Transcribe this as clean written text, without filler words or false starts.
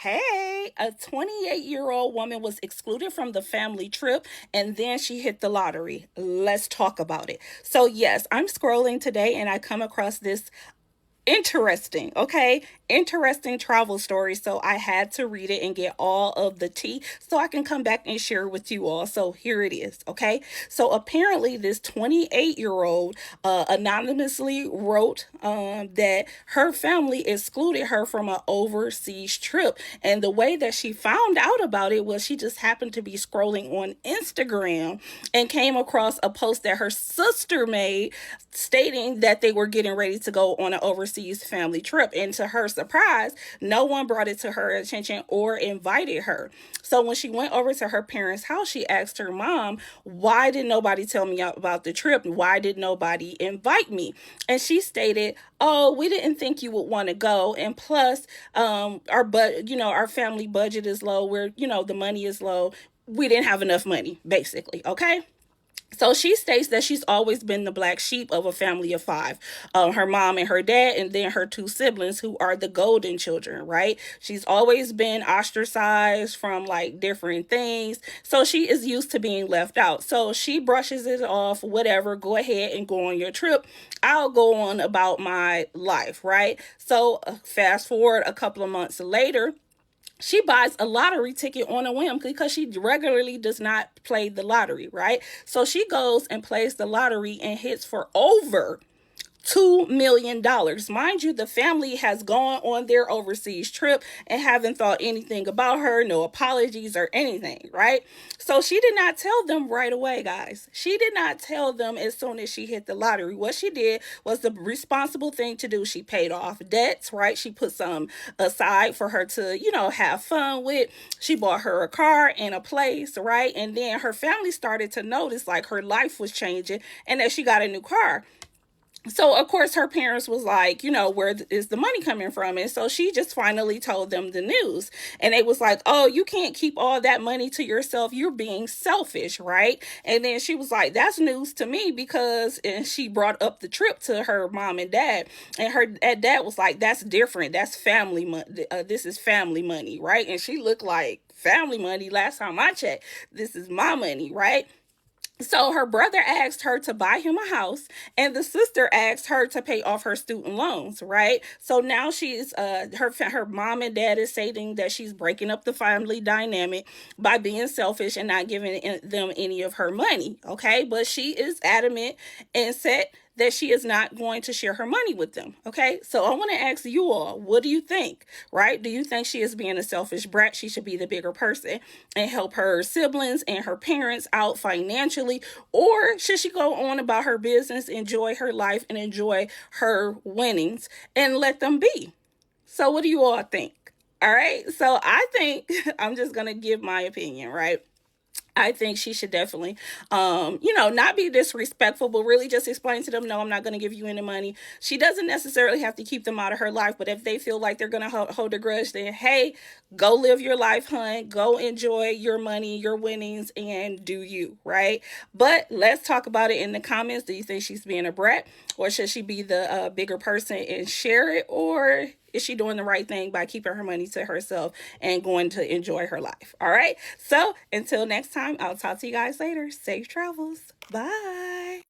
Hey, a 28-year-old woman was excluded from the family trip and then she hit the lottery. Let's talk about it. So, yes, I'm scrolling today and I come across this interesting, okay? Interesting travel story. So I had to read it and get all of the tea so I can come back and share with you all. So here it is, okay? So apparently, this 28-year-old anonymously wrote that her family excluded her from an overseas trip. And the way that she found out about it was she just happened to be scrolling on Instagram and came across a post that her sister made stating that they were getting ready to go on an overseas family trip. And to her surprise, no one brought it to her attention or invited her. So when she went over to her parents' house, she asked her mom, "Why did nobody tell me about the trip? Why did nobody invite me?" And she stated, "Oh, we didn't think you would want to go. And plus, our family budget is low. The money is low. We didn't have enough money, basically." Okay. So she states that she's always been the black sheep of a family of five, her mom and her dad, and then her two siblings, who are the golden children, right? She's always been ostracized from like different things. So she is used to being left out. So she brushes it off, whatever, go ahead and go on your trip. I'll go on about my life, right? So fast forward a couple of months later, she buys a lottery ticket on a whim because she regularly does not play the lottery, right? So she goes and plays the lottery and hits for over $2 million. Mind you, the family has gone on their overseas trip and haven't thought anything about her, no apologies or anything, right? So she did not tell them right away, guys. She did not tell them as soon as she hit the lottery. What she did was the responsible thing to do. She paid off debts, right? She put some aside for her to, have fun with. She bought her a car and a place, right? And then her family started to notice like her life was changing and that she got a new car. So of course her parents was like, where is the money coming from? And so she just finally told them the news, and they was like, "Oh, you can't keep all that money to yourself, you're being selfish," right? And then she was like, "That's news to me," because, and she brought up the trip to her mom and dad, and her dad was like, "That's different, that's family money, this is family money," right? And she looked like, "Family money? Last time I checked, this is my money," right? So her brother asked her to buy him a house, and the sister asked her to pay off her student loans, right? So now she's her mom and dad is saying that she's breaking up the family dynamic by being selfish and not giving them any of her money, okay? But she is adamant and set that she is not going to share her money with them. Okay. So I want to ask you all, what do you think? Right? Do you think she is being a selfish brat? She should be the bigger person and help her siblings and her parents out financially? Or should she go on about her business, enjoy her life, and enjoy her winnings and let them be? So what do you all think? All right. So I think I'm just going to give my opinion, right? I think she should definitely, not be disrespectful, but really just explain to them, "No, I'm not going to give you any money." She doesn't necessarily have to keep them out of her life, but if they feel like they're going to hold a grudge, then hey, go live your life, hun. Go enjoy your money, your winnings, and do you, right? But let's talk about it in the comments. Do you think she's being a brat, or should she be the bigger person and share it, or is she doing the right thing by keeping her money to herself and going to enjoy her life? All right. So until next time, I'll talk to you guys later. Safe travels. Bye.